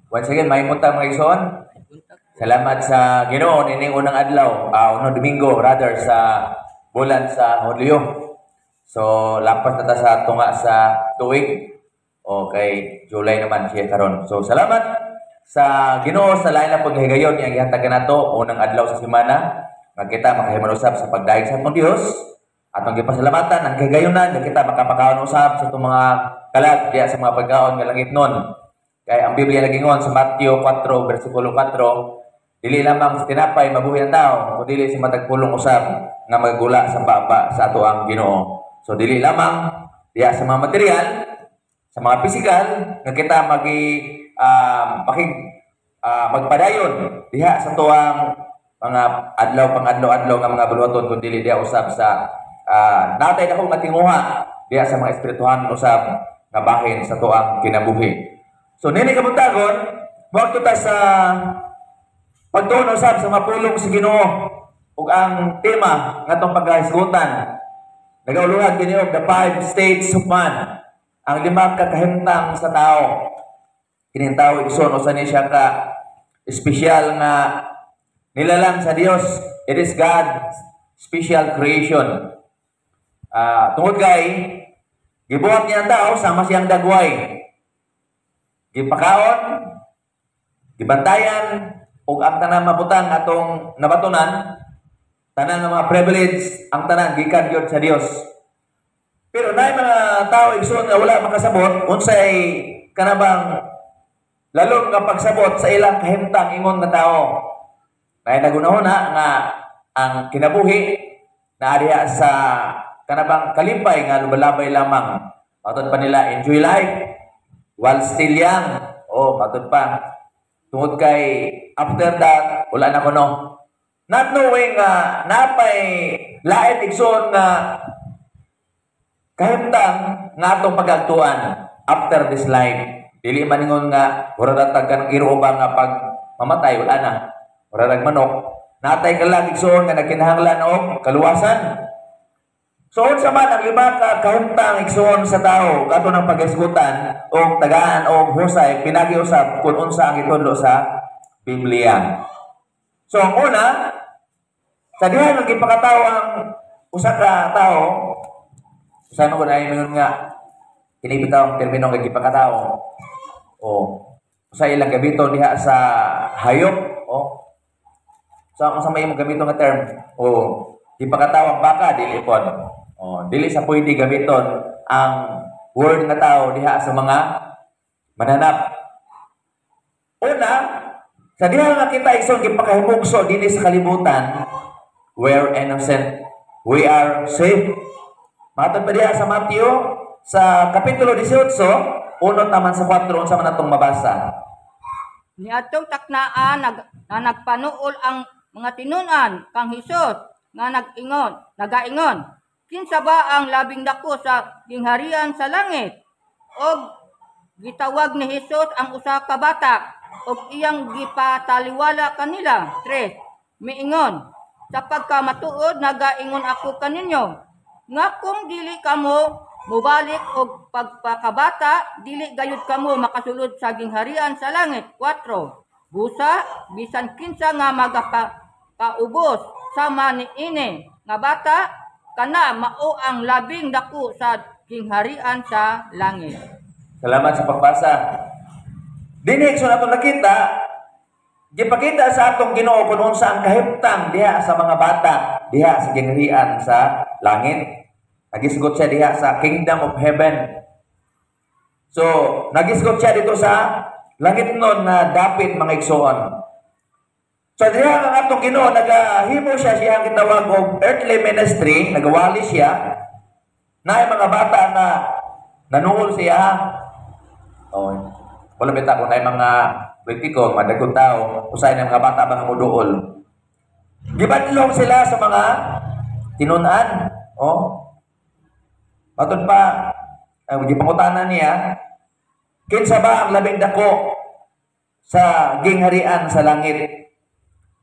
Once again, may muntang mga igsoon. Salamat sa Ginoo nining unang adlaw, unang Domingo rather sa bulan sa Hulyo. So lapas na ta sa tunga sa tuig. Okay, July naman siya karon. So salamat sa Ginoo sa lain na paghigayon yang gihatag nato unang adlaw sa semana nga kita makahiman usab sa pagdaig sa atong Dios. Atong gipasalamatan ang kahigayonan nga kita makapakaon usab sa itong mga kalag diya sa mga pagkaon nga langit nun. Kaya ang Biblia nagingon sa Matthew 4, versikulo 4, dili lamang sa tinapay mabuhi ang tao, kundi sa matag pulong usab nga magagula sa baba sa ato ang Ginoo. So dili lamang diya sa mga material, sa mga pisikal nga kita magpadayon diha sa tuang mga adlaw pang-adlaw nga mga buloton kundi diya usab sa natay dako nga tinguha diya sa mga espirituhan usab nga bahin sa tuang kinabuhi. So nini kabuntagon, buwag ta sa pagtuon usab sa mapulong si Ginoo ug ang tema ngatong pagkahisgutan. Nagauluhan kini og the 5 states of man, ang 5 kakahimtang sa tao. Kining tao igsoon usa ni siya ka espesyal nga nilalang sa Dios. It is God's special creation. Tungod kay gibuhat niya ang tao sama siyang dagway. Gipakaon, gibantayan, ug ang tanan mabutang atong nabatunan, tanan ng mga privilege, ang tanan gikan gyud sa Dios. Pero naay mga tao igsoon nga wala makasabot unsay kanabang lalong nga pagsabot sa ilang kahimtang ingon nga tao. Naay nagunahuna nga ang kinabuhi na diha sa kanabang kalipay nga lubalabay lamang. Matod pa nila enjoy life while still young. Matod pa. Tungod kay after that, wala na kuno. Not knowing napay lain igsoon nga kahimtang nga atong pagagtuan after this life. Dili man ingon nga waradatag ka ng iruba nga pag mamatay, wala na. Waradag manok. Natay ka lang igsoon nga nagkinahanglan og kaluwasan. So unsa man ang 5 ka kahimtang igsoon sa tao kadto ng paghisgutan o tagaan o husay pinagiusab kung unsa ang itudlo sa Biblia. So ang una, sa diha nga gipakatawo ang usa ka tawo, usa man ay mingon nga kini bitaw ang termino nga gipakatawo. Usa ilang gabito diha sa hayop. So ang sa may gabito nga term, gipakatawo ang baka dili pod. Dili sa pwede gamiton ang word nga tao diha sa mga mananap. Una, sa diha nga kita igsoon gipakahimugso dinhi sa kalibutan, we are innocent, we are safe. Matod pa diha sa Matthew sa kapitulo 18, unod naman sa 4 unsa man atong mabasa. Niadtong taknaan nagpanuol ang mga tinunan kang Hesus nga nagaingon, kinsa ba ang labing dako sa gingharian sa langit? Og gitawag ni Hesus ang usa ka bata og iyang gipataliwala kanila. 3. Miingon, sa pagkamatuod nagaingon ako kaninyo, nga kung dili kamo mubalik og pagpakabata, dili gayud kamo makasulod sa gingharian sa langit. 4. Busa, bisan kinsa nga magapaubos sama niini nga bata, kana mao ang labing dako sa gingharian sa langit. Salamat sa pagbasa. Dinhi so nato nakita, gipakita sa atong Ginoo kung unsa ang kahimtang diha sa mga bata diha sa gingharian sa langit. Nagisgot siya diha sa Kingdom of Heaven. So, nagisgot siya dito sa langit nun na dapit mga igsoon. So, diha ang atong Ginoo nagahimo siya ang gitawag og earthly ministry, nagawali siya na mga bata na nanuol siya. Wala bita kung na mga politiko, madagong tao, usay na mga bata mga muduol. Gibadlong sila sa mga tinunan. Matod pa, gipangutanan niya, kinsa ba ang labing dako sa gingharian sa langit?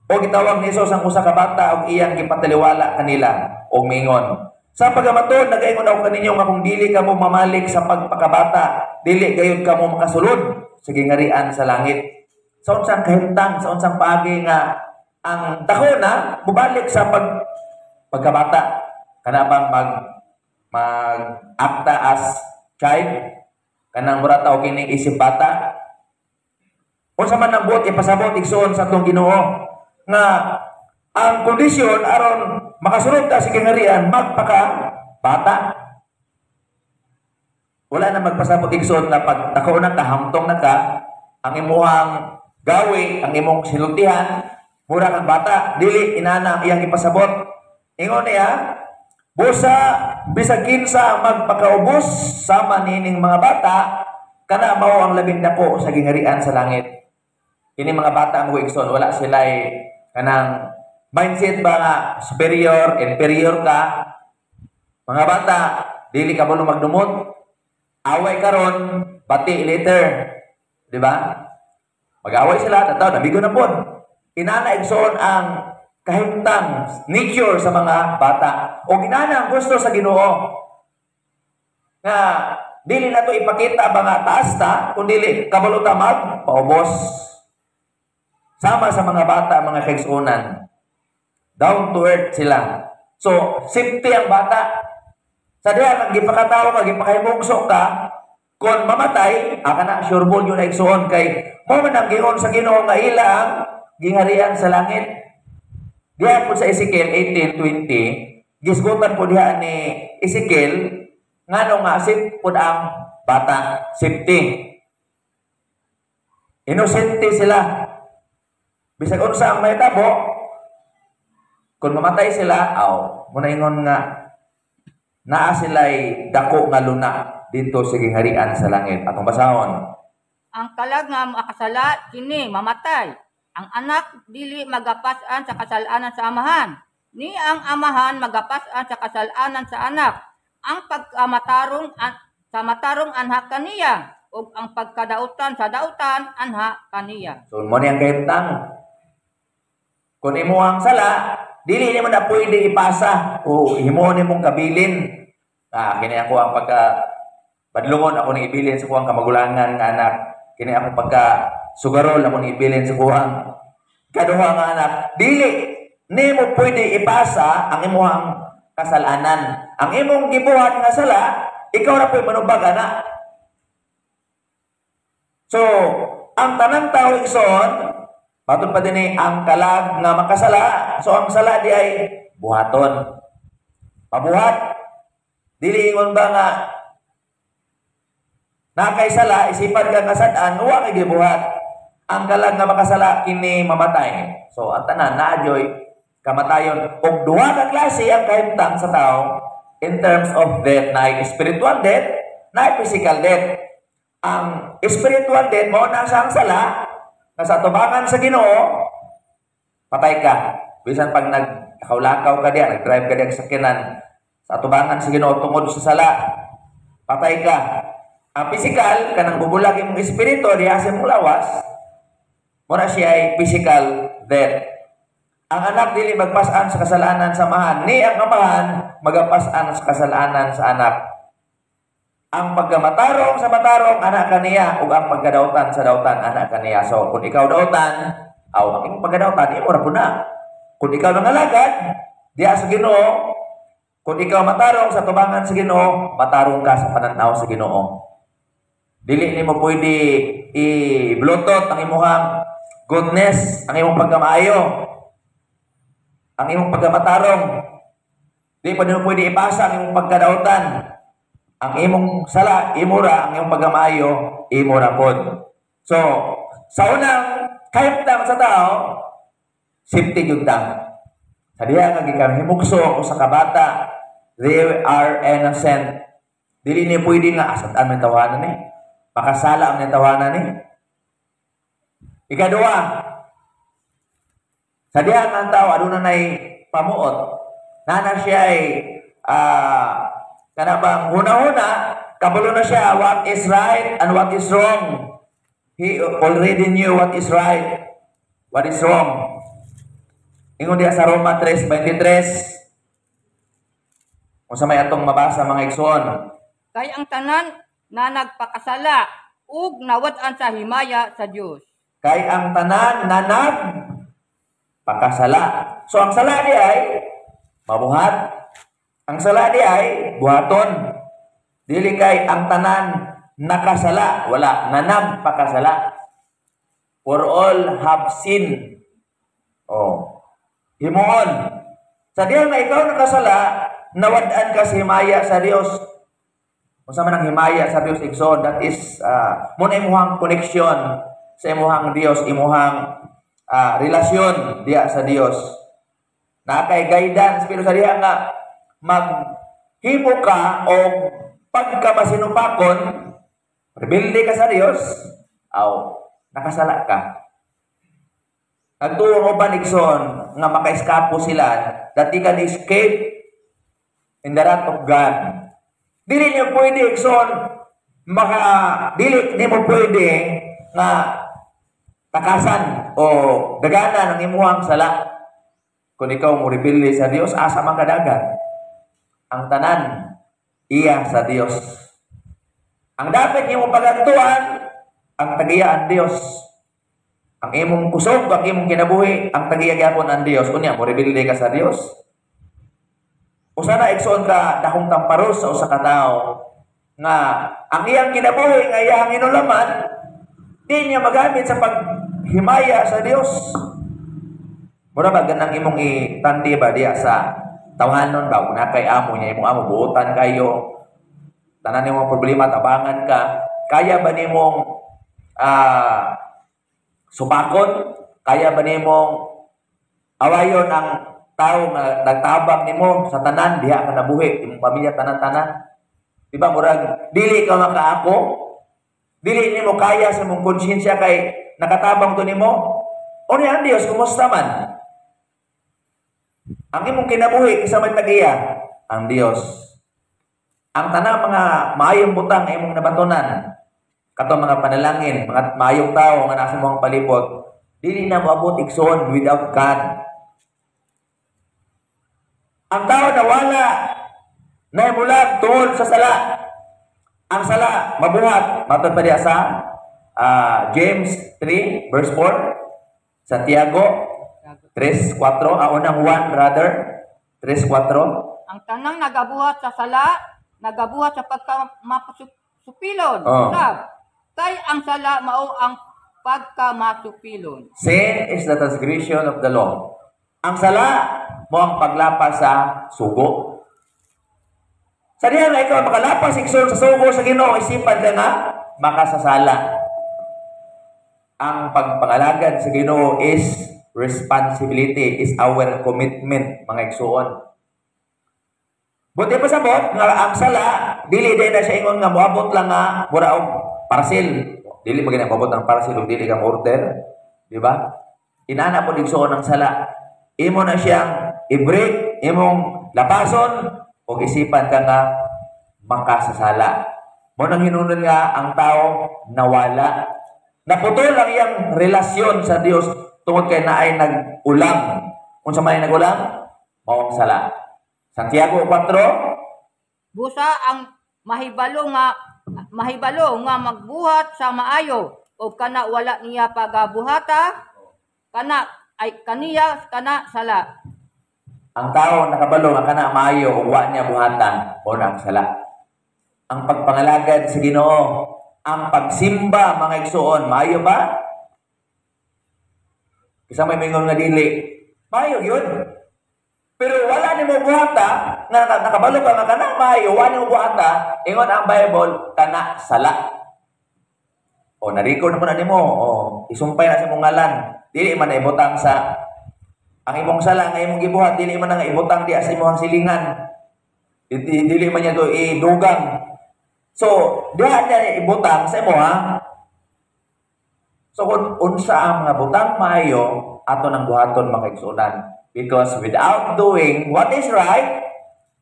O gitawag ni Jesus ang usa ka bata og iyang gipataliwala kanila og mingon, sa pagamatod nagaingon ako kaninyo nga kung dili kamo mamalik sa pagpakabata, dili gayud kamo makasulod sa gingarian sa langit. Sa unsang kahimtang, sa unsang paagi nga ang dako na mubalik sa pagkabata. Kana bang mag-akta as child, kanang murata o kining isip bata. Unsa man ang buot ipasabot igsoon sa atong Ginoo nga ang kondisyon aron makasulod ta sa gingarian magpaka bata. Wala na magpasabot igsoon nga pag dako na ka, hamtong na ka, ang imuhang gawi, ang imong silutihan, mura kang bata, dili inana iyang ipasabot. Ingon niya, busa bisag kinsa magpakaubos sama nining mga bata, kana mao ang labing dako sa gingarian sa langit. Kini mga bata ang igsoon, wala sila kanang mindset ba nga superior, inferior ka. Mga bata, dili ka buno magdumot. Away karon, bati later. Di ba? Mag-away sila, tataw, nabigo na po. Inana igsoon ang kahimtang nature sa mga bata. O ginana ang gusto sa Ginoo. Nga, dili na to ipakita ba nga taas ta, kung dili kabaluta paubos. Sama sa mga bata, mga kaigsuonan. Down to earth sila. So, safety ang bata. Sa diyan, ang gipakatawa ka, gipakahimugso ka, kung mamatay, aka na, sure ball yun na igsuon kay, mo man ang gion sa Ginoo nga ilang gingarian sa langit. Diyan po sa Ezekiel 18:20, gisgutan po diyan ni Ezekiel, ngano nga safe po ang bata, safety. Inosente sila. Bisag unsa ang mahitabo, kung mamatay sila, muna ingon nga, naa sila'y dako nga luna dito sa gingarian sa langit. Atong basahon. Ang kalag nga makasala, kini mamatay. Ang anak dili magapasan sa kasalanan sa amahan. Ni ang amahan magapasan sa kasalanan sa anak. Ang pagkamatarong sa matarong anha kaniya ug ang pagkadautan sa dautan anha kaniya. So mo ni ang kahimtang. Kung imo ang sala, dili nimo na pwede ipasa o himo nimong kabilin. Kini ako ang badlungon ako ni ibilin sa kuwang kamagulangan nga anak. Kini ako sugarol ako ni ibilin sa kuwang kaduha nga anak. Dili nimo pwede ipasa ang imong kasalanan. Ang imong gibuhat nga sala, ikaw ra pwede manubag anak. So, ang tanang tao igsoon, matod pa din ang kalag nga makasala. So, ang sala di ay buhaton. Pabuhat. Dili ingon ba nga nakay sala, isipan ka kasadaan, huwa kay gibuhat. Ang kalag nga makasala, kini mamatay. So, ang tanan, naadyoy, kamatayon. Kung duha ka klase ang kahimtang sa tao, in terms of death, na spiritual death, na physical death. Ang spiritual death mo, nasa ang sala, nasa tubangan sa Ginoo, patay ka. Bisan pag nagkaulakaw ka diyan, nag-drive ka diyan sa sakyanan, sa tubangan sa Ginoo tungod sa sala, patay ka. Ang physical, kanang bubulag imong espiritu, diha sa imong lawas, muna siya ay physical death. Ang anak dili magpasan sa kasalanan sa amahan, ni ang amahan magapasan sa kasalanan sa anak. Ang pagkamatarong sa matarong, anak kaniya, ug ang pagkadautan sa dautan, anak kaniya. So, kung ikaw dautan, ang imong pagkadautan, imo ra po na. Kung ikaw nangalagad, diya sa Ginoo, kung ikaw matarong sa tubangan sa Ginoo, matarong ka sa pananaw sa Ginoo. Dili nimo pwede i-blutot ang imong goodness, ang imong pagkamaayo, ang imong pagkamatarong. Dili pa nimo pwede ipasa ang imong pagkadautan. Ang imong sala, imura, ang imong pagkamaayo, imura pod. So, sa unang kahimtang sa tao, safety yun tang. Sa diya nga gikan himugso o sa kabata, they are innocent. Dili ni pwede nga asatan may tawanan ni. Makasala ang tawanan ni. Ikaduha, sa diya nga tao aduna nay pamuot. Nana siya ay kanabang huna-huna, kabulo na siya what is right and what is wrong. He already knew what is right, what is wrong. Ingon diya sa Roma 3:23. Kung sa may atong mabasa mga igsoon. Kay ang tanan na nagpakasala, ug nawad-an sa himaya sa Dios. Kay ang tanan na pakasala. So ang sala di ay mabuhat. Ang sala di ay buhaton. Dili kay ang tanan nakasala, wala nanab pakasala. For all have sinned. Oh. Himuon. Sa diyan nga ikaw nakasala, nawad-an ka sa himaya sa Dios. Kung sa man ang himaya sa Dios igsoon, that is muna imuhang connection sa imuhang Dios, imuhang relasyon diya sa Dios. Na kay guidance pero sa diya nga maghimo ka o pagka masinupakon, rebelde ka sa Dios, aw nakasala ka. Nagtuo mo ba Nixon nga maka-eskapo sila that they can escape in the wrath of God. Dili niyo pwede Nixon dili mo pwede nga takasan o daganan ng imuhang sala. Kung ikaw mo rebelde sa Dios, asa man kadagan. Ang tanan iya sa Dios. Ang dapat nimo pagantuan ang tagiya ang Dios. Ang imong kusog, ang imong kinabuhi, ang tagiya gyapon ang Dios. Unya mo rebelde ka sa Dios. Usa na igsoon ka dakong tamparos sa usa ka tawo nga ang iyang kinabuhi nga iyang inulaman di niya magamit sa paghimaya sa Dios. Mura ba ganang imong itandi ba diya sa tawanon ba kung kay amo niya imong amo buotan kayo tanan imong problema tabangan ka kaya ba nimong supakon kaya ba nimong awayon ang tao nga nagtabang nimo sa tanan diha ka nabuhi imong pamilya tanan-tanan di ba murag dili ka makaako dili nimo kaya sa imong konsyensya kay nakatabang to nimo unya ang Dios kumusta man ang imong kinabuhi kasama tagiya ang Dios. Ang tanang mga maayong butang imong nabatunan kato mga panalangin, mga maayong tao nga nasa imong palibot, dili na moabot igsoon without God. Ang tao na wala na mulag tungod sa sala. Ang sala mabuhat matod pa diya sa James 3 verse 4, Santiago 3:4, unang 1 brother 3:4. Ang tanang nagabuhat sa sala, nagabuhat sa pagkamasupilon. Kay ang sala mao ang pagkamasupilon. Sin is the transgression of the law. Ang sala mo ang paglapas sa sugo. Sa diyan na ikaw makalapas igsoon sa sugo sa Ginoo, isipan ka nga makasasala. Ang pagpangalagad sa Ginoo is responsibility, is our commitment, mga igsoon. Buti pa sabot nga ang sala dili na siya ingon nga moabot lang nga mura og parcel. Dili mo gina moabot ang parcel ug dili ka order, di ba? Inana po igsoon ang sala. Imo na siyang i-break, imong lapason ug isipan ka nga makasasala. Mo nang hinungdan nga ang tao nawala. Naputol ang iyang relasyon sa Dios tungod kay naay nag-ulang. Unsa may nag-ulang? Mao ang sala. Santiago 4. Busa ang mahibalo nga magbuhat sa maayo o kana wala niya pagabuhata kana ay kaniya kana sala. Ang tao nakabalo nga kana maayo ug wa niya buhatan o ang sala. Ang pagpangalagad sa Ginoo, ang pagsimba mga igsoon, maayo ba? Isa may mingon nga dili. Maayo yun. Pero wala nimo buhata, nga nakabalo ka nga kana maayo, wala nimo buhata, ingon ang Bible kana sala. O na-record na nimo, o isumpay na sa imong ngalan. Dili man na ibutang sa ang imong sala nga imong gibuhat, dili man nga ibutang diya sa imong silingan. Dili man niya to idugang. So, diha niya ibutang sa imo ha. So kung unsa ang mga butang maayo ato nang buhaton mga igsunan. Because without doing what is right,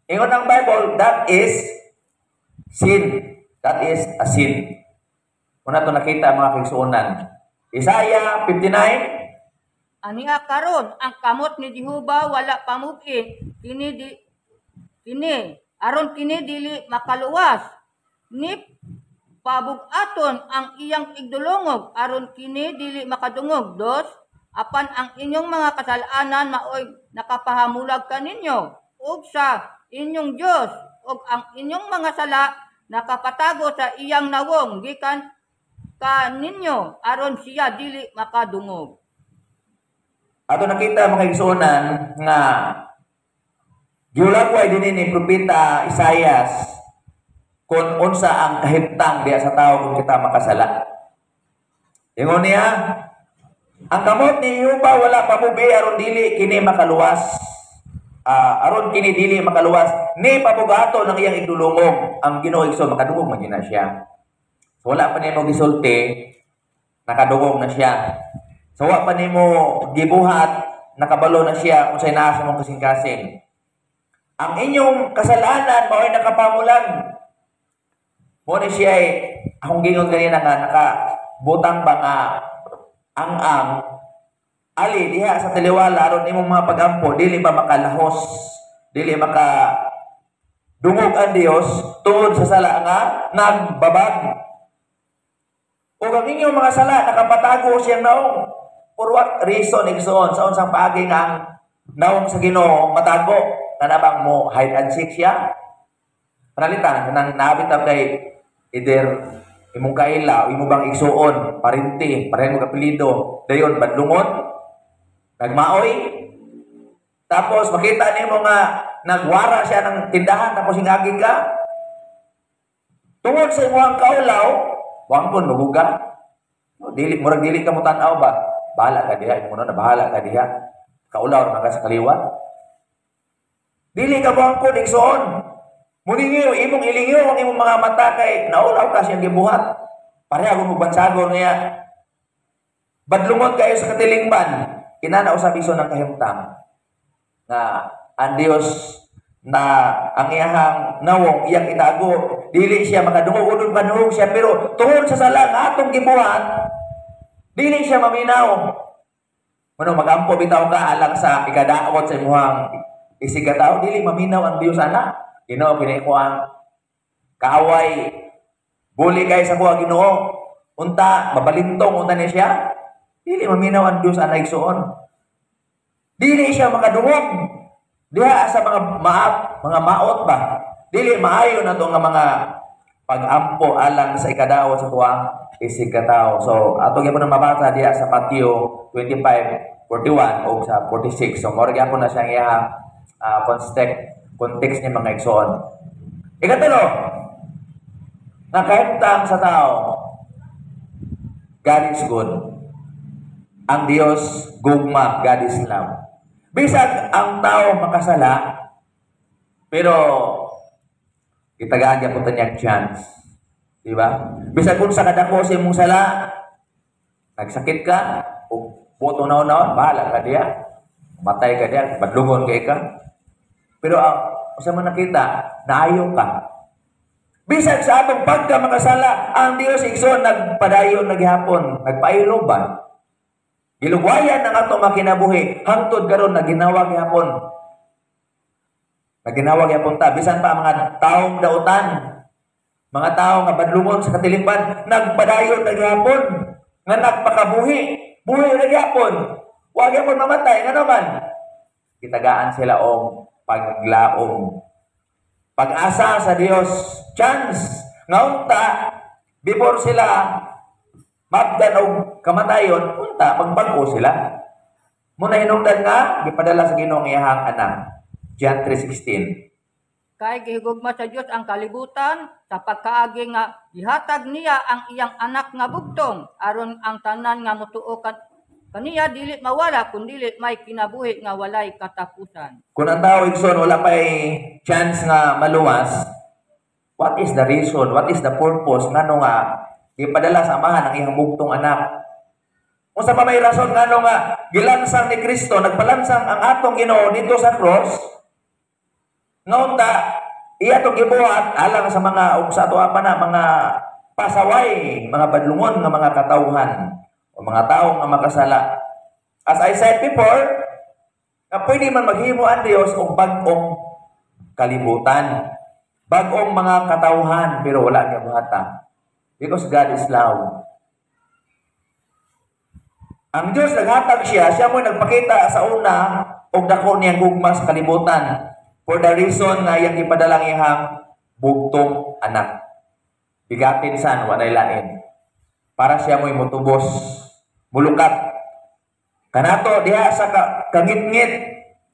ingon ang Bible, that is sin. That is a sin. Kung nato nakita mga igsunan. Isaiah 59. Aniya karon ang kamot ni Jehova wala pamugi. Kini aron kini dili makaluwas. Ni pabugaton ang iyang igdulungog aron kini dili makadungog. 2, apan ang inyong mga kasalanan maoy nakapahamulag kaninyo ug sa inyong Dios, ug ang inyong mga sala nakapatago sa iyang nawong gikan kaninyo aron siya dili makadungog. Ato nakita mga igsuonan nga giulagway dinhi ni propeta Isaias kung unsa ang kahimtang diya sa tao kung kita makasala. Ingon niya, ang kamot ni Jehova wala pabubi aron dili kini makaluwas. Aron kini dili makaluwas ni pabugato ng iyang idulungog. Ang Ginoo igsoon makadungog man gina siya. So wala pa nimo gisulti, nakadungog na siya. So wala pa nimo gibuhat, nakabalo na siya unsay naa sa mong kasing-kasing. Ang inyong kasalanan mao'y nakapamulan. Mo ni siya ay akong gingon ganina nga nakabutang ba nga ang ali diha sa taliwala aron imong mga pagampo dili ba makalahos, dili maka dungog ang Dios tungod sa sala nga nagbabag. O ang inyong mga sala nakapatago siyang naong. For what reason igsoon sa unsang paagi nga ang naong sa Ginoo matago kanabang mo hide and seek siya? Panalitan nang nabitaw kay either imong kaila o imong bang igsuon, parinti, pareho ka apelyido, dayon badlungon, nagmaoy. Tapos makita nimo nga nagwara siya ng tindahan tapos hingagi ka. Tungod sa imong kaulaw, wangkon maguga. Dili murag dili ka mo tan-aw ba? Bahala ka diha, imo na bahala ka diha. Kaulaw na ka sa kaliwat. Dili ka wangkon igsuon. Muningiw, imong ilingyo ang imong mga mata kay naulaw ka siyang gibuhat. Pareha mo bansagon niya. Badlungon kayo sa katilingban. Inana usab iso ng kahimtang na ang Dios na ang iyang nawong iyang itago dili siya makadungog udon panuhog siya pero tungod sa sala nga atong gibuhat dili siya maminaw. Mano magampo bitaw ka alang sa ikadaot sa imong isigataw dili maminaw ang Dios ana. Ginoo pinikuan kaaway buli kay sa kuha Ginoo unta mabalintong unta ni siya dili maminaw ang Dios ana igsuon. Dili siya makadungog diha sa mga maot ba. Dili maayo na to nga mga pag-ampo alang sa ikadaot sa tuwang isigataw. So ato gyapon na mabasa diha sa Mateo 25:41 o sa 46. So mao gyapon na siyang iyang context ni mga igsoon. Ikatulo, nakahimtang sa tao, God is good. Ang Dios gugma, God is love. Bisag ang tao makasala, pero itagaan niya po tanyang chance. Diba? Bisag kung sa kadako sa imong sala, nagsakit ka, o buto na bahala ka diya, matay ka diya, badlungon kay ka. Pero sa mga nakita, naayo ka. Bisag sa atong pagka makasala, ang Dios igsoon nagpadayon naghihapon, nagpailoban. Gilugwayan ng atong makinabuhi, hangtod karon na ginawag gihapon. Naginawag gihapon ta, bisan pa mga taong dautan, mga tao nga badlungon sa katilingban, nagpadayon naghihapon, nga nagpakabuhi, buhi naghihapon. Wa gyapon mamatay nga naman. Kitagaan sila og paglaom. Pag-asa sa Dios, chance nga unta before sila mabdan og kamatayon, unta magbag-o sila. Muna hinungdan nga gipadala sa Ginoong iyang anak. John 3:16. Kay gihigugma sa Dios ang kalibutan sa pagkaagi nga gihatag niya ang iyang anak nga bugtong aron ang tanan nga motuo kaniya dili mawala kundi may kinabuhi nga walay katapusan. Kung ang tao igsoon wala pay chance nga maluwas, what is the reason? What is the purpose ngano nga ipadala sa amahan ang iyang bugtong anak? Kung sa pa may rason ngano nga gilansang ni Kristo, nagpalansang ang atong Ginoo dito sa cross, ngonta iya to gibuhat alang sa mga ug sa ato pa na mga pasaway, mga badlungon nga mga katawhan o mga tao nga makasala. As I said before, na pwede man maghimo ang Dios og bag-ong kalibutan, bag-ong mga katawhan pero wala niya buhata. Because God is love. Ang Diyos naghatag siya mo nagpakita sa una og dako niyang gugma sa kalibutan for the reason nga iyang ipadalang iyang bugtong anak. Bigatin san walay lain. Para siya mo'y mutubos, mulukat. Kanato diha sa kangitngit,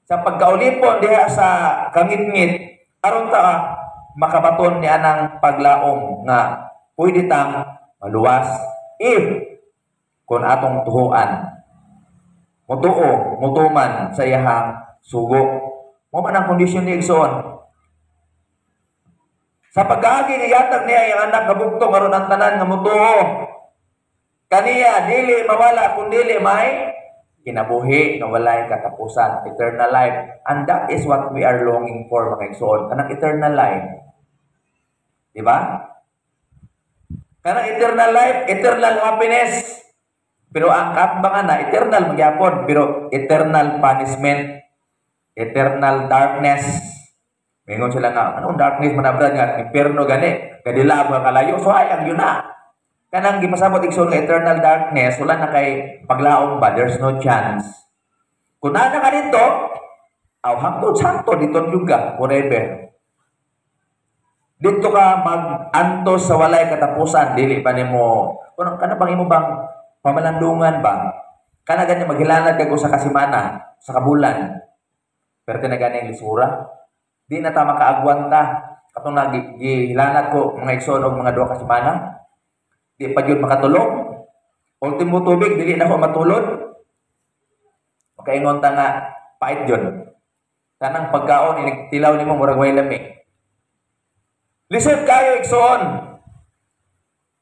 sa pagkaulipon diha sa kangitngit, aron ta makabaton ni anang paglaom nga pwede tang maluwas if kung atong tuhuan mutuo, mutuman sa iyahang sugo. Mo man ang kondisyon ni Igsoon. Sa pagkaagi ni yatag niya yung anak kabugtong aron ang tanan nga mutuo. Kaniya dili mawala kun dili may kinabuhi nga walay katapusan, eternal life. And that is what we are longing for, mga Igsoon, kanang eternal life. Di ba? Kanang eternal life, eternal happiness. Pero ang katbangan na eternal magyapon, pero eternal punishment, eternal darkness. Mingon sila nga, anong darkness manabrad nga, impierno gani, kadilab nga kalayo, so hayang yun na. Kanang gipasabot Igsoon nga eternal darkness, wala na kay paglaom ba, there's no chance. Kung na ka dito, hangtod sakto dito juga, forever. Dito ka mag-antos sa walay katapusan, dili pa nimo, kana bang imo bang pamalandungan ba? Kana ganyan maghilanad kago sa kasimana, sa kabulan. Pero tinagani ang lisura. Di na ta makaagwan ta. Katong nagihilanad ko mga Igsoon og mga duha ka semana. Di pa yun makatulog. Ultimo tubig, dili na ko matulog. Makaingon ta nga, pait yun. Kanang pagkaon, inigtilaw ni mo, murag way lami. Lisod kayo, Igsoon.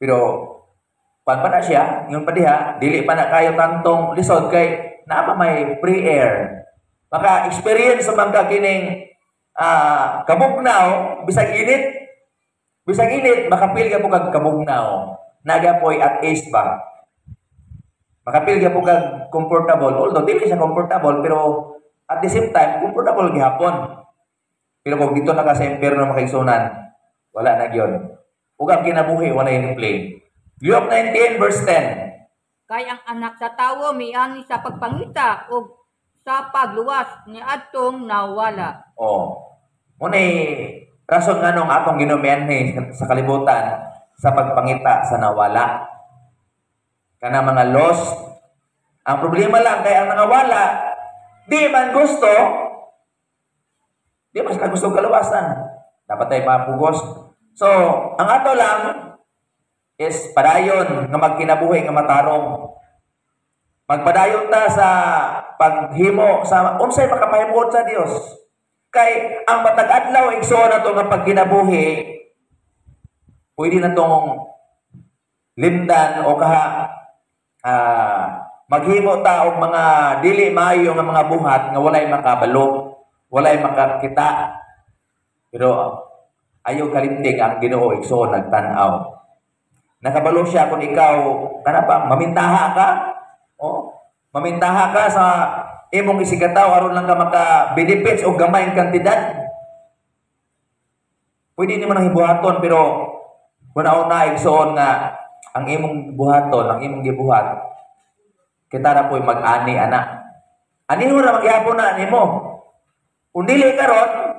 Pero, pan pa na siya, yun pa diha, dili pa na kayo tantong lisod kay naama may free air. Maka-experience sa mga kining kabugnaw, bisag init, makapil ka po kag kabugnaw. Naga po'y at ease ba? Makapil ka po kag comfortable. Although, dili siya comfortable, pero at the same time, comfortable gihapon. Pero kung dito na ka sa impyerno makaigsunan, wala na yun. Ug ang kinabuhi, wala yung play. Luke 19 verse 10. Kay ang anak sa tawo miani sa pagpangita o sa pagluwas ni adtong nawala. Muna rason nga nung atong ginumian sa kalibutan sa pagpangita sa nawala. Kana mga lost. Ang problema lang kay ang nawala, di man gusto kaluwasan. Dapat tayo mapugos. So, ang ato lang is padayon nga magkinabuhi nga matarong. Magpadayon ta sa paghimo sa unsay makapahimuot sa Dios. Kay ang matag adlaw Igsoon nato nga pagkinabuhi pwede na tong lindan o maghimo ta og mga dili maayo nga mga buhat nga walay makabalo, walay makakita. Pero ayaw kalimtig ang Ginoo Igsoon nagtan-aw. Nakabalo siya kung ikaw mamintaha ka. Mamintaha ka sa imong isigataw aron lang ka maka-benefits o gamay ang kantidad. Pwede naman ang hibuhaton pero una-una Igsoon nga ang imong buhaton, ang imong gibuhat kita na po'y mag-ani ana. Ani mo na magyapon na nimo. Kung dili karon,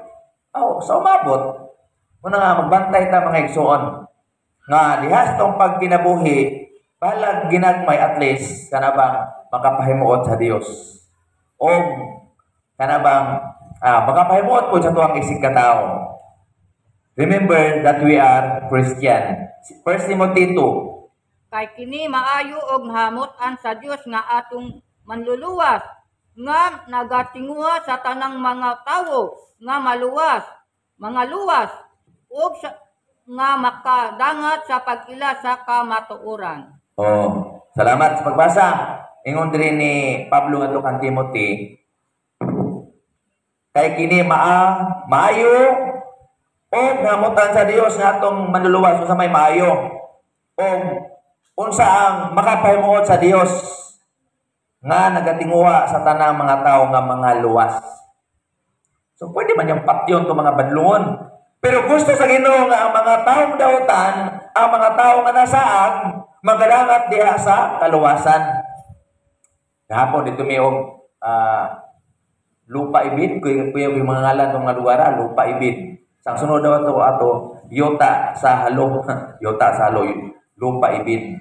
sa umabot. Muna nga magbantay ta mga Igsoon. Nga dihas tong pagkinabuhi, balag ginagmay at least kana bang makapahimuot sa Dios. O kana bang makapahimuot po sa tuwang isig katao. Remember that we are Christian. 1 Timothy 2. Kay kini maayo og nahamutan sa Dios nga atong manluluwas nga nagatinguha sa tanang mga tawo nga mga luwas ug nga makadangat sa pag-ila sa kamatuoran. Salamat sa pagbasa. Ingon diri ni Pablo ngadto kang Timothy. Kay kini maayo og namutan sa Dios nga atong manluluwas sa may maayo. Og unsa ang makapahimuot sa Dios nga nagatinguha sa tanang mga tawo nga mga luwas. So pwede man yung patyon to mga badlungon. Pero gusto sa Ginoo nga ang mga taong dautan ang mga tao nga nasaag magadangat diha sa kaluwasan. Kahapon dito may lupa ibid, kuya yung mga ngalan ng mga lugar, lupa ibid. Sang sunod daw ato yuta sa halo, yuta sa halo, lupa ibid,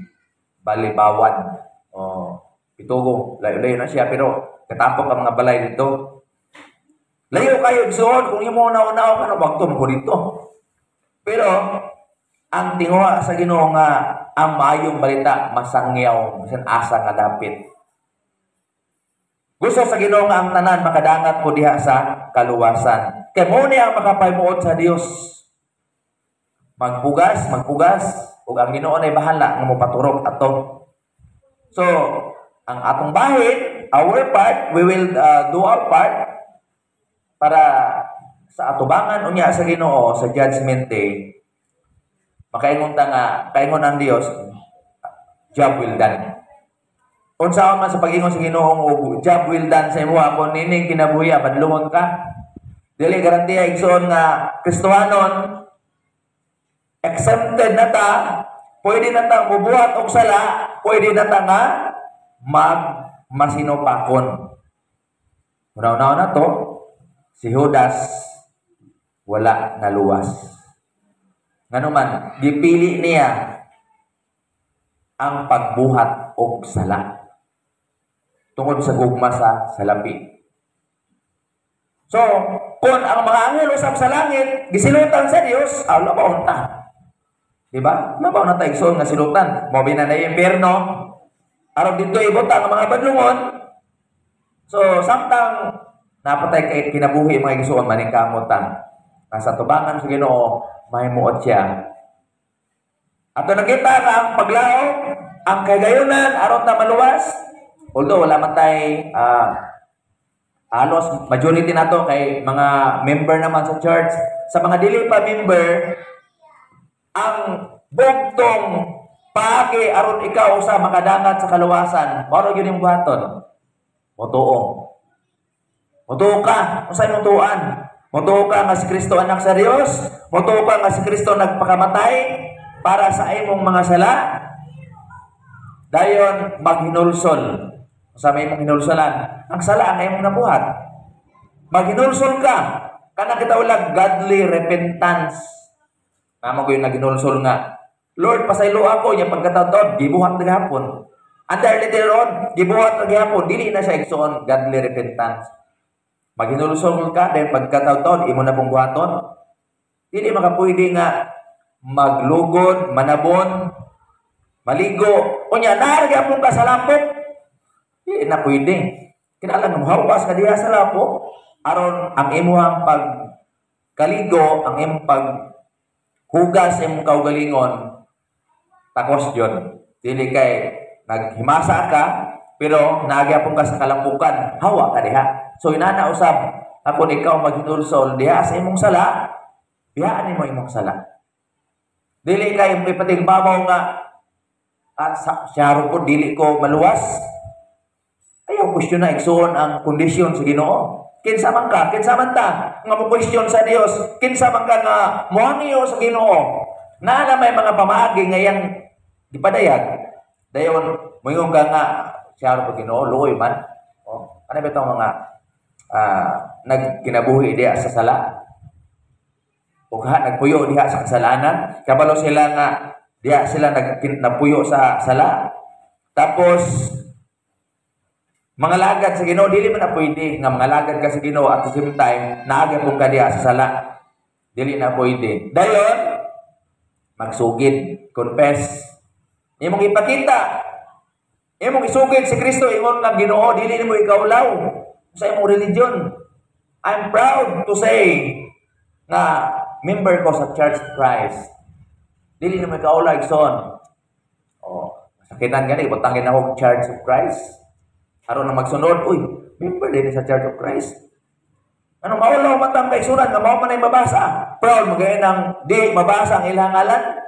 balibawan. Pitugo, layo-layo na siya pero katapok ang mga balay dito. Layo kayo igsoon kung imo nauna ano bagto mo dito. Pero ang tinguha sa Ginoo nga ang maayong balita masangyaw, bisan asa nga dapit. Gusto sa Ginoo nga ang tanan makadangat po diha sa kaluwasan. Kay mo ni ang makapaymuot sa Dios. Magpugas, ug ang Ginoo ay bahala nga mopaturok ato. So, ang atong bahin, our part, we will do our part para sa atubangan unya sa Ginoo sa Judgment Day. Makaingon ta nga, kaingon ang Dios, job well done. Unsaon man sa pag-ingon sa Ginoo, job well done sa imo kung nining kinabuhi padlungon ka. Dili garantiya igsoon nga Kristohanon exempted na ta, pwede na ta mubuhat og sala, pwede na ta nga masinopakon. Una-una na to, si Judas wala naluwas. Nganuman, gipili niya ang pagbuhat og sala tungod sa gugma sa salapi. So, kung ang mga anghel usab sa langit gisilutan sa Dios, labaw ta. Diba? Labaw na ta igsoon nga silutan. Mo binanay impierno. Aron dito ibutang ang mga badlungon. So, samtang napatay kay kinabuhi mga igsoon maning kamutan. Nasa tubangan sa Ginoo, mahimuot siya. Ato nakita nga ang paglaom, ang kagayunan aron ta maluwas. Although wala man tay halos majority nato kay mga member naman sa church. Sa mga dili pa member, ang bugtong paagi aron ikaw sa makadangat sa kaluwasan, mao gyud yung buhaton. Motuo. Motuo ka, unsay motuan? Motuo ka nga si Kristo anak sa Dios, motuo ka nga si Kristo nagpakamatay para sa imong mga sala. Dayon maghinulsol. Sa may mong hinulsolan, ang sala ang imong nabuhat. Maghinulsol ka, kana kita ulag godly repentance. Namo ko yung naghinulsol nga, Lord, pasaylo ako niya pagkataon, gibuhat na gihapon. Under later on, gibuhat na gihapon, dili na siya igsoon godly repentance. Maghinulsol ka, dahil pagkataon, imo na pong buhaton. Dili makapwede nga maglugod, manabon, maligo. Kunya, naharagyan ka sa lampok. Hindi na pwede. Kinalang muhawas ka diha sa lapo, aron ang imuhang pagkaligo, ang imong paghugas sa imong kaugalingon, takos yun. Dili kay naghimasa ka, pero nagyapon ka sa kalampukan, hawa ka diha. So inana usab, ako ikaw maghinulsol diha sa imong sala, biyaan mo imong sala. Dili kay may patigbabaw nga, siyaro po, dili ko maluwas. Ayaw question na igsoon ang kondisyon sa Ginoo. Kinsa man ka, kinsa man ta nga mo question sa Dios, kinsa man ka nga mohangiyo sa Ginoo. Naa na may mga pamaagi ngayang gipadayag. Dayon moingon ka nga siya ro Ginoo luoy man. Ano ba itong mga nagkinabuhi diha sa sala? O nagpuyo diha sa kasalanan, kabalo sila nga diha sila nagpuyo sa sala. Tapos mga lagad sa Ginoo, dili man na pwede nga mga lagad ka sa Ginoo at the same time, naaga kong kadiya sa sala. Dili na pwede. Dayon, magsugid, confess. Imong ipakita, imong isugid si Kristo, imong nga Ginoo, dili mo ikaulaw sa imong religion. I'm proud to say na member ko sa Church of Christ. Dili mo ikaulaw, son. Sakitan gani, butangin ako Church of Christ. Aron na magsunod, member din sa Church of Christ. Ano maulaw matang kay surat nga mao man ay mabasa. Proud magayon ng di mabasa ang ilang ngalan.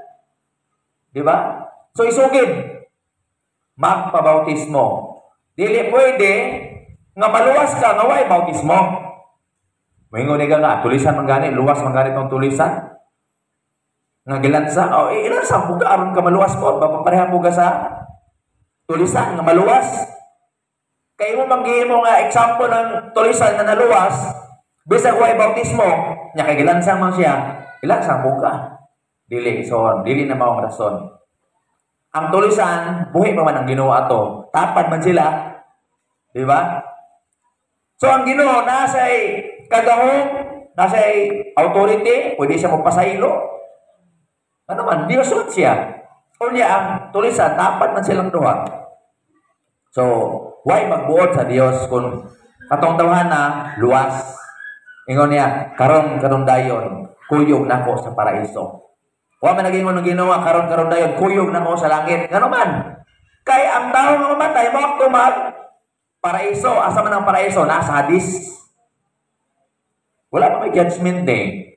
Di ba? So isugid magpabautismo. Dili pwede nga maluwas ka nga way bautismo. Moingon ka nga tulisan man gani, luwas man gani tong tulisan. nga gilansa, o ilansa mo ka aron ka maluwas po, papapareha mo ka sa tulisan nga maluwas. Kaya mo manggihimo nga example ng tulisan na naluwas, bisag way bautismo, nya kay gilansa man siya, ilansa mo ka. Dili so, dili na maong rason. Ang tulisan, buhi pa man ang Ginoo ato. Tapad man sila, di ba? So ang Ginoo nasa'y kagahom, nasa'y authority, pwede siya magpasaylo. Ano man, Diyos siya. Unya ang tulisan, dapat man silang duha. So, why magbuot sa Diyos kung katong tawhan na luwas? Ingon niya, karon dayon, kuyog nako sa paraiso. Wa man naging ng Ginoo, karon dayon, kuyog nako sa langit. Ngano man? Kay ang tao nga mamatay mo mag paraiso. Asa man ang paraiso? Nasa hadis. Wala pa may judgment day.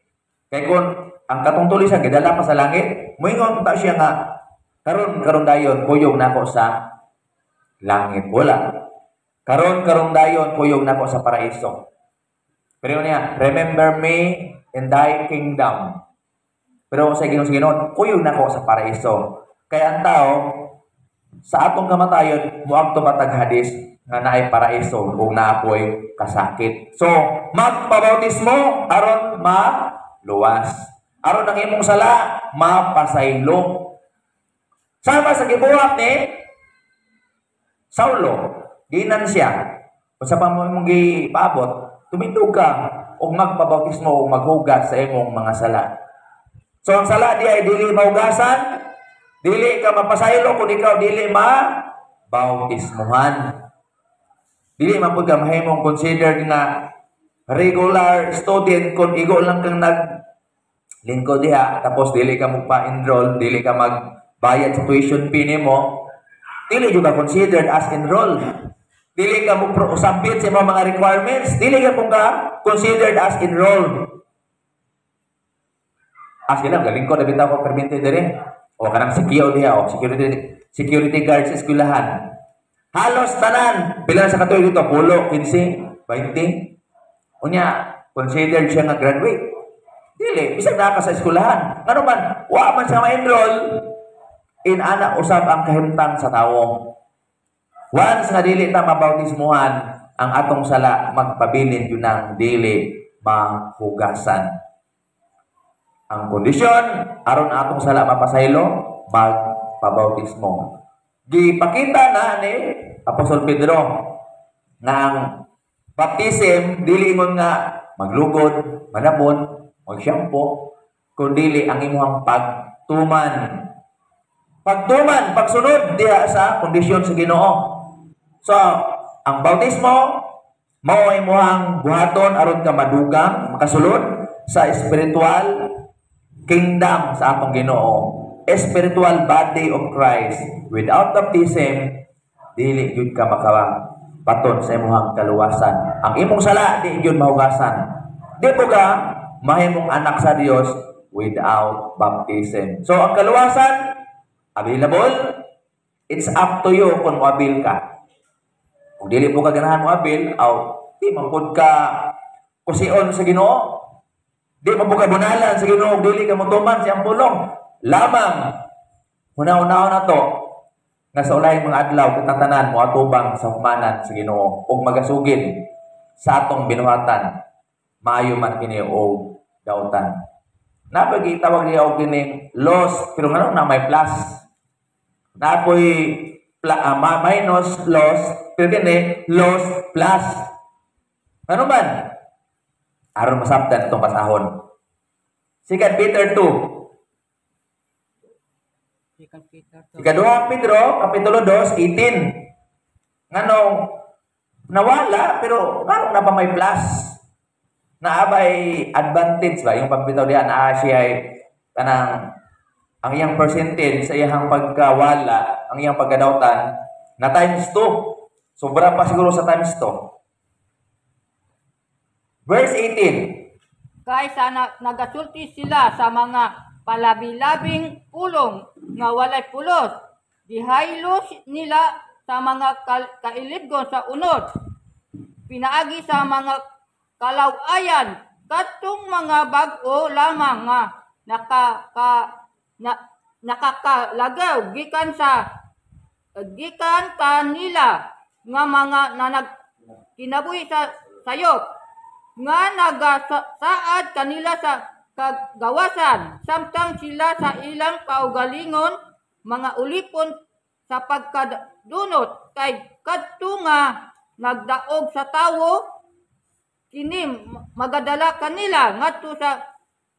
Kay kung ang katong tulisan gidala pa sa langit, moingon ta siya nga karon dayon kuyog nako sa langit. Wala. Karon dayon kuyog nako sa paraiso. Pero niya, remember me in thy kingdom. Pero sa Ginoo, kuyog nako sa paraiso. Kaya ang tao sa atong kamatayon muadto matag hadis nga naay paraiso ug naapoy kasakit. So, magpabautismo aron maluwas. Aron ang imong sala, mapasaylo. Sama sa gibuhat ni Saulo, ginan siya. Kung sa pamong gipaabot, tumindog ka o magpabautismo o maghugas sa imong mga sala. So ang sala di ay dili mahugasan, dili ka mapasaylo kung ikaw dili mabautismuhan. Dili man pud ka mahimong consider nga regular student kung igo lang kang lingkod diha, tapos dili ka magpa-enroll, dili ka magbayad sa tuition fee nimo, dili juga considered as enroll. Dili ka mag-submit sa mga requirements, dili ka considered as enroll. Sila galingkod na bitaw ko perminte dire. O kanang secure diha o security guard sa eskwelahan. Halos tanan, pila sa katuig dito, 10, 15, 20. Unya, considered siya nga graduate. Dili, bisag na ka sa eskwelahan. Ngano man, wa man siya ma-enroll, ana usab ang kahimtang sa tawo. Once nga dili ta mabautismuhan, ang atong sala magpabilin yun ng dili mahugasan. Ang kondisyon, aron atong sala mapasaylo, magpabautismo. Gipakita na ni Apostol Pedro na ang baptism, dili ingon nga maglugod, manabon, mag-shampoo, kundi ang imuhang pagtuman. Pagtuman, pagsunod diha sa kondisyon sa Ginoo. So, ang bautismo, mao ay imuhang buhaton aron ka madugang, makasulod sa spiritual kingdom sa atong Ginoo. Spiritual body of Christ. Without baptism, dili gyud ka makabaton sa imuhang kaluwasan. Ang imong sala di gyud mahugasan. Di po ka mahimong anak sa Dios without baptism. So ang kaluwasan available, it's up to you kung moabil ka. Kung dili po ka ganahan moabil, di man pud ka kusion sa Ginoo. Di man po ka bunalan sa Ginoo, dili ka motuman siyang pulong. Lamang una-una na to nga sa ulay mga adlaw kitatanan mo atubang sa humanan sa Ginoo ug magasugin sa atong binuhatan maayo man kini og dautan. Napagi tawag niya og kining loss pero ngano na may plus. Napoy minus loss pero kini loss plus. Ano man? Aron masabtan itong pasahon. 2 Peter 2. Ikaduhang Pedro, Kapitulo 2, 18. Nganong nawala, pero nganong na pa may plus? Naabay advantage ba? Yung pagbitaw diyan, siya ay kanang ang iyang percentage sa iyang pagkawala, ang iyang pagkadautan, na times 2. Sobra pa siguro sa times 2. Verse 18. Kaysa nagasulti sila sa mga palabi-labing pulong nga walay pulos, dihaylos nila sa mga kailidgon sa unod, pinaagi sa mga kalawayan, katong mga bag-o lamang nga na nakakalagaw gikan kanila nga mga nanag kinabuhi sa sayop nga nagasaad kanila sa kagawasan samtang sila sa ilang kaugalingon mga ulipon sa pagkadunot kay kadto nga nagdaog sa tawo kini magadala kanila ngadto sa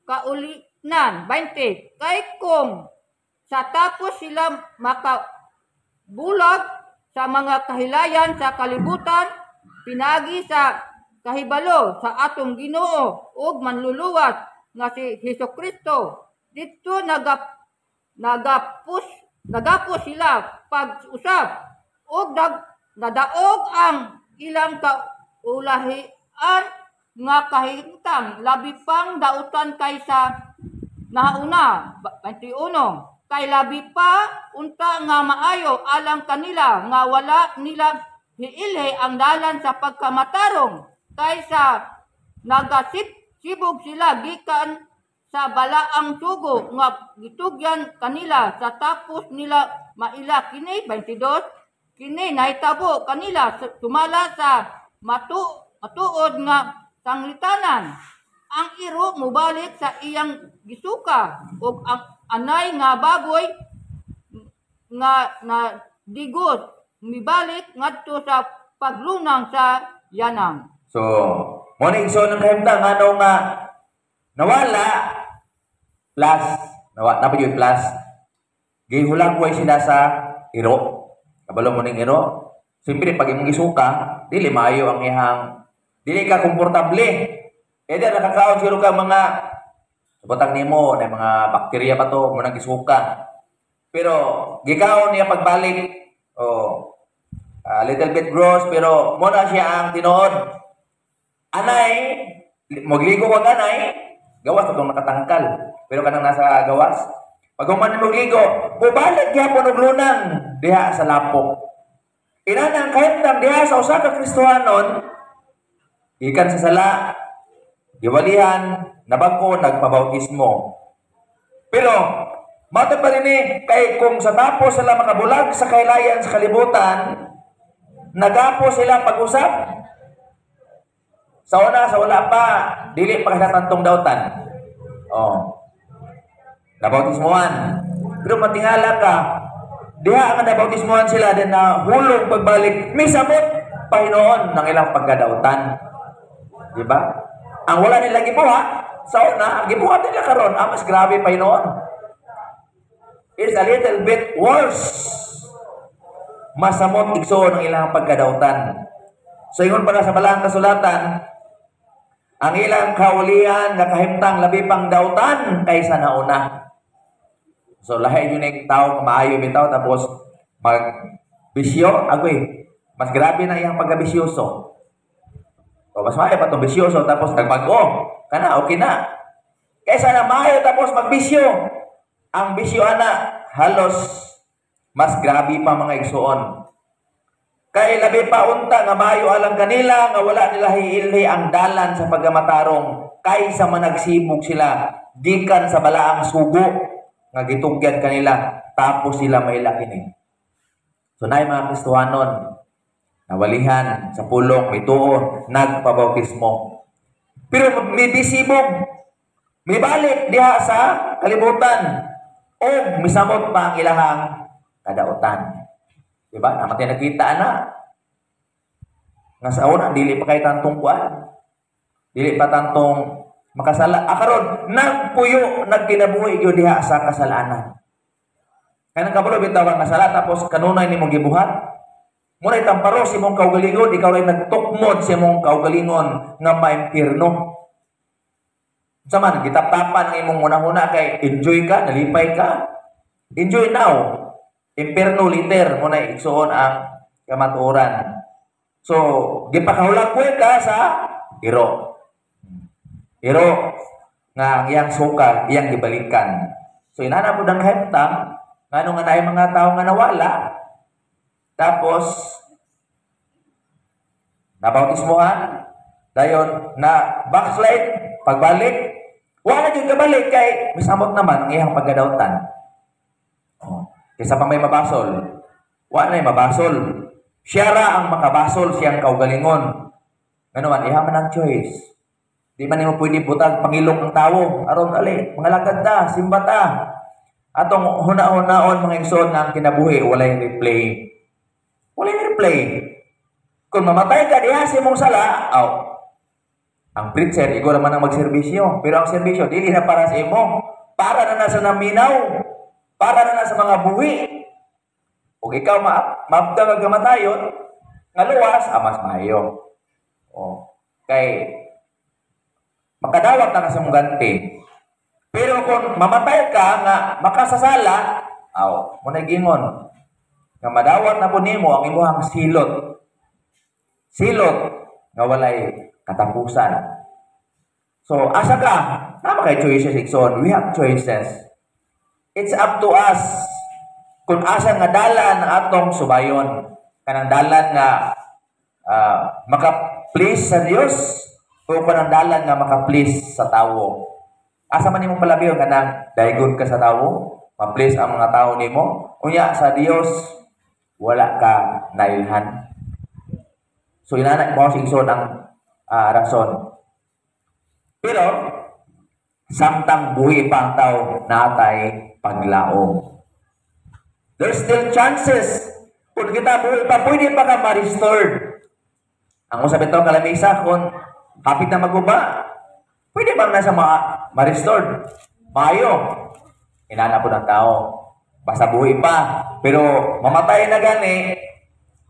kaulinan 20 kay kung sa tapos sila makabulag sa mga kahilayan sa kalibutan pinagi sa kahibalo sa atong Ginoo ug manluluwas nga si Hesukristo didto nagapos sila pag-usab ug nadaog ang ilang kaulahian nga kahintang labi pang dautan kaysa nauna 21 kay labi pa unta nga maayo alang kanila nga wala nila hiilhe ang dalan sa pagkamatarong kaysa nagasibog sila gikan sa balaang sugo nga gitugyan kanila sa tapos nila maila kini 22 kini nahitabo kanila sumala sa matuod nga sanglitanan ang iro mubalik sa iyang gisuka ug ang anay nga baboy nga na digos mibalik ngadto sa paglunang sa yanang. So, morning so ng kahimtang ano nga nawala plus napadyod plus gihulang ko sila sa iro. Kabalo mo ning iro. Siyempre pag imong gisuka, dili maayo ang ihang dili ka komportable. Edi nakakaon siguro ka mga subotang nimo na mga bakterya pa to mo nang gisuka. Pero gikaon niya pagbalik little bit gross pero mo na siya ang tinuod. Anay magligo wag anay gawas atong nakatangkal. Pero kanang nasa gawas pag human magligo, bubalik gyapon og lunang diha sa lapok. Inana ang kahimtang diha sa usa ka Kristohanon ikan sa sala giwalihan nabagko nagpabautismo. Pero mata pa rin kay kung sa tapos sila makabulag sa kailayan sa kalibutan, nagapo sila pag-usap. Sa wala pa, dili pa kasatantong dautan. Nabautismohan. Pero matingala ka, diha ang nabautismohan sila din na hulog pagbalik, may sabot Panginoon ng ilang pagkadautan. Diba? Ang wala nila gibuha, sa una, ang gibuha nila karon, mas grabe Panginoon. It's a little bit worse. Masamot igsoon ang ilang pagkadautan. So, ingon para sa balang kasulatan, ang ilang kaulian nga kahimtang labi pang dautan kaysa nauna. So, lahi yun yung tao nga maayo bitaw tapos mag-bisyo, agoy, mas grabe na iyang pagkabisyoso. O, mas maayo pa itong bisyoso tapos nagbago. Kana, okay na. Kaysa na maayo tapos magbisyo. Ang bisyo ana halos mas grabe pa mga igsoon. Kay labi pa unta nga maayo alang kanila nga wala nila hiilhi ang dalan sa pagamatarong kaysa managsibog sila gikan sa balaang sugo nga gitugyan kanila tapos sila maila kini. So nay mga Kristohanon nawalihan sa pulong may tuo nagpabautismo. Pero may bisibog may balik diha sa kalibutan o misamot pa ang ilahang kadautan. Diba? Naman tayo nakita na. Nga sa una, dili pa kayo tantong kuan. Dili pa tantong makasala. Akaron, nagpuyo, nagkinabuhi yun diha sa kasalanan. Kaya nang kabalo bitaw kang kasala, tapos kanunay ni mong gibuhat. Muna itamparo si mong kaugalingon, ikaw rin nagtukmod si mong kaugalingon nga maimpirno. Saman, gitap-tapan ang imong muna-huna kay enjoy ka, nalipay ka. Enjoy now. Imperno liter mo na igsuon ang kamatuoran. So, gipakahulagpoy ka sa iro. Iro nga ang iyang suka, iyang gibalikan. So, inana po ng hemtang, nga nung nga mga tao nga nawala, tapos, nabautismohan, dayon na backslide, pagbalik, Wala jud kabalik kay misamot naman ang iyang paggadawtan. Oh, kaysa pa may mabasol. Wala na mabasol. Siya ra ang makabasol, siyang kaugalingon. Nganuman, iha man ang choice. Di man nimo pwede butag pangilong ang tawo. Aron ali, mga lagad ta, simba ta. Atong huna-hunaon mga igsoon na ang kinabuhi, walay replay. Walay replay. Kung mamatay ka diha sa imong sala, ang preacher, igor man ang magserbisyo. Pero ang serbisyo, dili na para sa imo. Para na sa naminaw. Para na sa mga buhi. Kung ikaw maabda nga gamatayon, nga luwas, mas maayo. Kay, makadawat na sa mong ganti. Pero kung mamatay ka nga makasasala, muna gingon. Nga madawat na po nimo ang imuhang silot. Silot, nga walay katapusan. So, asa ka? Nama kay choices, Ikson. We have choices. It's up to us kung asa nga dalan ang atong subayon. Kanang dalan nga maka-please sa Dios o kanang dalan nga maka-please sa tawo. Asa man nimo palabiyon kanang daygon ka sa tawo, ma-please ang mga tawo nimo. Unya sa Dios wala ka nailhan. So inana mo Ikson ang rason. Pero, samtang buhi pa ang tao, natay paglaom. There's still chances. Kung kita buhi pa, pwede pa ka ma-restored. Ang usap ito kalamisa, kung kapit na maguba, pwede bang nasa ma-restored? Mayo. Inana po ng tao. Basta buhi pa. Pero, mamatay na gani,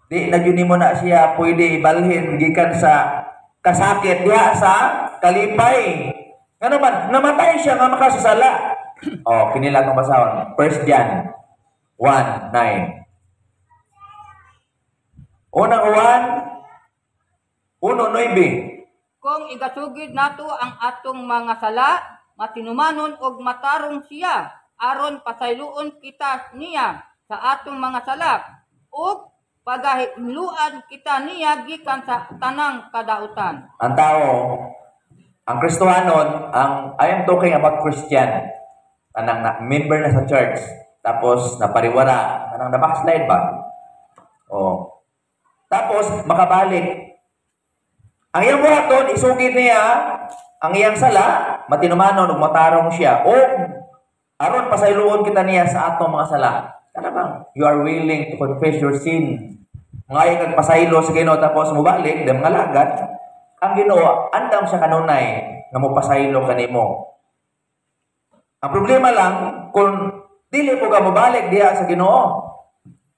di na yun mo na siya pwede ibalhin gikan sa kasakit diha sa kalipay. Ano man, namatay siya nga makasasala. Kinilang ang basahon. 1 John 1:9. Unang 1:9. Kung igasugid nato ang atong mga sala, matinumanon og matarong siya, aron pasayloon kita niya sa atong mga sala, ug pagahimluan kita niya gikan sa tanang kadautan. Ang tao, ang Kristohanon, I am talking about Christian. Anang member na sa church, tapos napariwara, anang na-backslide ba? Tapos makabalik. Ang iyang buhaton, isugid niya ang iyang sala, matinumanon ug matarong siya. Aron pasayloon kita niya sa atong mga sala. Kana bang you are willing to confess your sin? Ngayon nagpasaylo sa Ginoo tapos mubalik ng mga lagad, ang Ginoo andam sa kanunay nga mopasaylo kanimo. Ang problema lang kung dili mo ka mobalik diha sa Ginoo.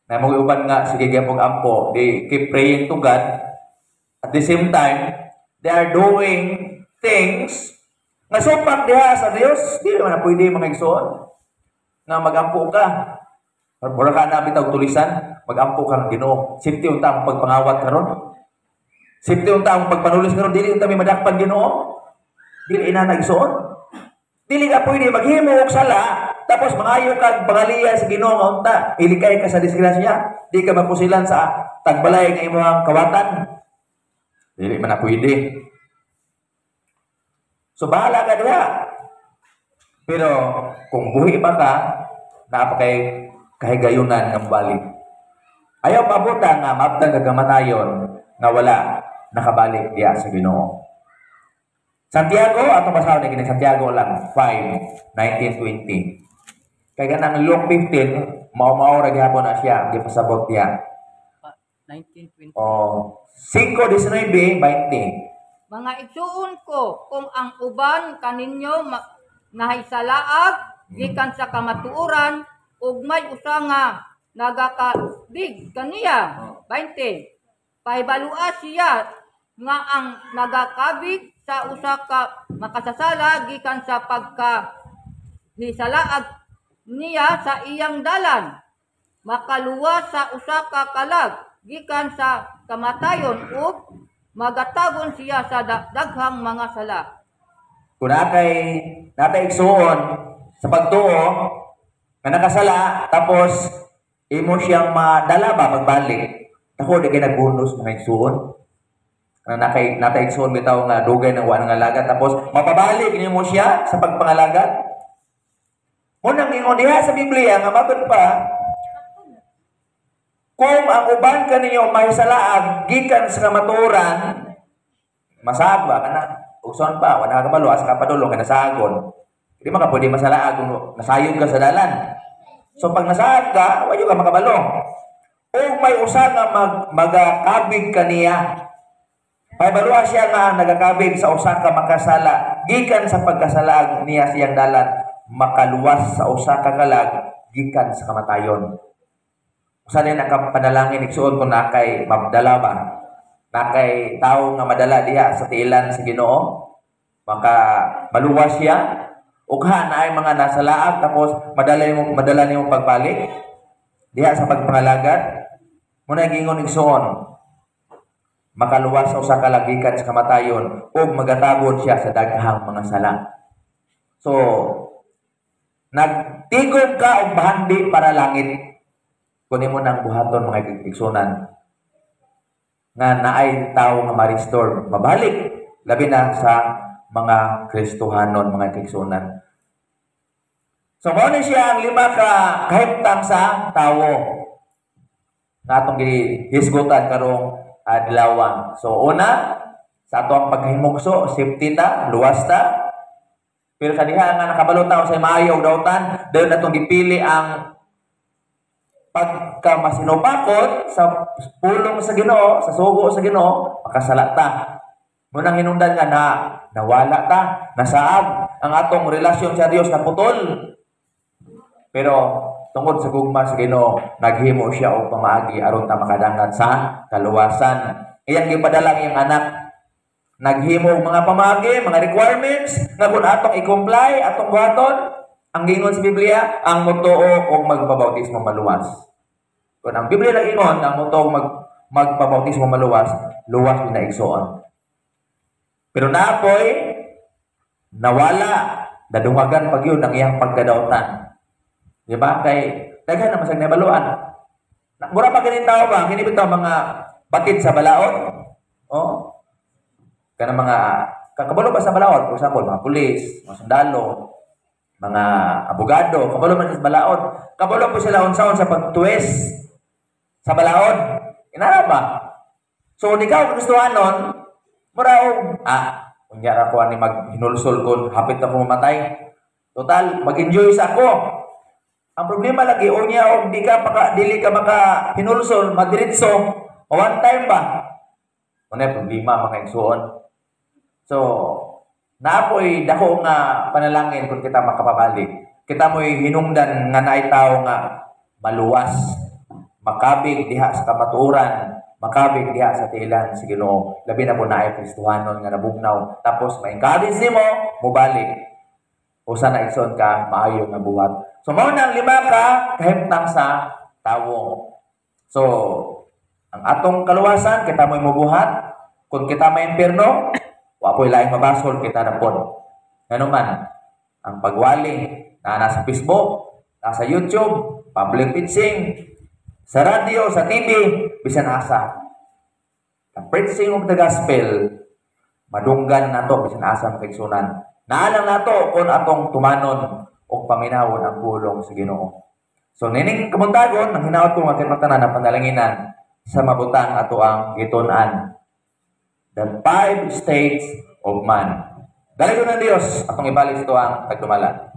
Na mo uban nga sige gyapon ampo, they keep praying to God. At the same time, they are doing things nga supak diha sa Dios. Dili man na pwede mga igsoon nga magampo ka. Mura ka na bitaw tulisan, mag-ampo kang Ginoo. Safety unta ang pagpangawat karon. Safety unta ang pagpanulis karon, dili unta may madakpan Ginoo. Dili ina nagsuon. Dili ka pwede maghimo og sala tapos mangayo kag pangaliya sa Ginoo nga unta, ilikay ka sa disgrasya. Di ka mapusilan sa tagbalay nga imong kawatan. Dili man na pwede. So bahala ka diha. Pero kung buhi pa ka, napakay kahigayunan ng balik. Ayaw pabuta nga mabtang gagamatayon nga wala nakabalik diya sa Ginoo. Santiago, atong basahon na kini Santiago lang 5:19-20. Kay ganang Luke 15, mao ra gyapon na siya gipasabot diya. 19:20. 5:19-20. Mga igsuon ko, kung ang uban kaninyo nahisalaag gikan sa kamatuoran, ug may usa nga nagakabig kaniya. 20. Pahibalua siya nga ang nagakabig sa usa ka makasasala gikan sa pagkahisalaag niya sa iyang dalan. Makaluwas sa usa ka kalag gikan sa kamatayon ug magatagon siya sa daghang mga sala. Kung natay igsuon sa pagtuo nga nakasala, tapos imo siyang madala ba magbalik. Ako, di kayo nagbundos mga igsuon. na nataigsoon bitaw nga dugay ng wa nga lagat tapos mapabalik nimo siya sa pagpangalagat. Munang ingon diha sa Biblia nga matud pa, kung ang uban kaninyo mahisalaag gikan sa kamaturan, masagwa ka na. Ugson pa, wala ka kabalo, asa ka padulong ka nasagon. Hindi man ka pwede masalaag kung nasayod ka sa dalan. So pag nasayod ka, wala ka makabalo. O may usa nga magakabig kaniya. Paibaluha siya nga nagakabig sa usa ka makasala. Gikan sa pagkasalaag niya siyang dalan, makaluwas sa usa ka kalag, gikan sa kamatayon. Usa din nakapanalangin igsuon kung nakay mabdala ba, nakay tao nga madala diha sa tiilan sa Ginoo, maka maluwas siya ug na ay mga nasalaag tapos madala nimo pagbalik diha sa pagpangalagat. Muna gingon igsuon, makaluwas sa usa ka lagikan sa kamatayon ug magatabod siya sa daghang mga sala. So nagtigom ka og bahandi para langit. Kunin mo ng buhaton mga igsunan nga naay tao nga ma-restore, mabalik labi na sa mga Kristohanon, mga igsunan. So mao ni siya ang 5 ka kahimtang sa tawo nga atong gihisgutan karong adlaw. So una, sa atong paghimugso, safety ta, luwas ta. Pero kadiha nga nakabalo ta sa maayo dawtan, dayon atong gipili ang pagka masinupakot sa pulong sa Ginoo, sa sugo sa Ginoo, makasala ta. Munang hinungdan nga nawala ta, nasaag ang atong relasyon sa Dios naputol. Pero tungod sa gugma sa Ginoo, naghimo siya og pamaagi aron ta makadangat sa kaluwasan. Iyang gipadala iyang anak, naghimo og mga pamaagi, mga requirements nga kun atong i-comply, atong buhaton. Ang gingon sa Biblia, ang mutuo og magpabautismo maluwas. Kung ang Biblia lang ingon, ang mutuo og magpabautismo maluwas, luwas na igsoon. Pero naapoy, nawala, dadungagan pag yun ang iyang pagkadautan. Di ba? Kay, daghan naman sa nabaluan. Mura pa ganin tao ba? Kinibig tao mga batid sa balaod. Oh. Kana mga, kakabalo ba sa balaod? For example, mga pulis, mga sundalo, mga abogado, kabalo man sa balaod. Kabalo po sila unsaon sa pagtuwes sa balaod. Inara ba? So, di ka Kristohanon, muraog, kunyara ko ani maghinulsol ko, hapit ako mamatay. Total, mag-enjoy sa ako. Ang problema lagi, unya, dili ka maka hinulsol, madiritso, one time ba? Ano problema, mga igsuon. So, naapoy dako nga panalangin kung kita makapabalik. Kita mo'y hinungdan nga naay tao nga maluwas, makabig diha sa kamaturan, makabig diha sa tiilan sa Ginoo. Labi na po naay Kristohanon nga nabugnaw. Tapos ma-encourage nimo, mubalik. Usa na igsoon ka, maayo nga buhat. So, mao na ang 5 ka kahimtang sa tawo. So, ang atong kaluwasan, kita mo'y mubuhat. Kung kita may impierno, wapoy laing mabasol kita na po. Ano man, ang pagwali na nasa Facebook, nasa YouTube, public teaching, sa radio, sa TV, bisan asa. Ang preaching of the gospel, madunggan na to, bisan asa ang kaigsunan. Naalang na to kung atong tumanon o paminawon ang pulong sa Ginoo. So, nining kamuntagon, nang hinawat ko mga kinatanan na panalanginan sa mabutang ato ang gitunan. The 5 states of man. Dali ko ng Diyos, atong ibalik ito ang pagtumala.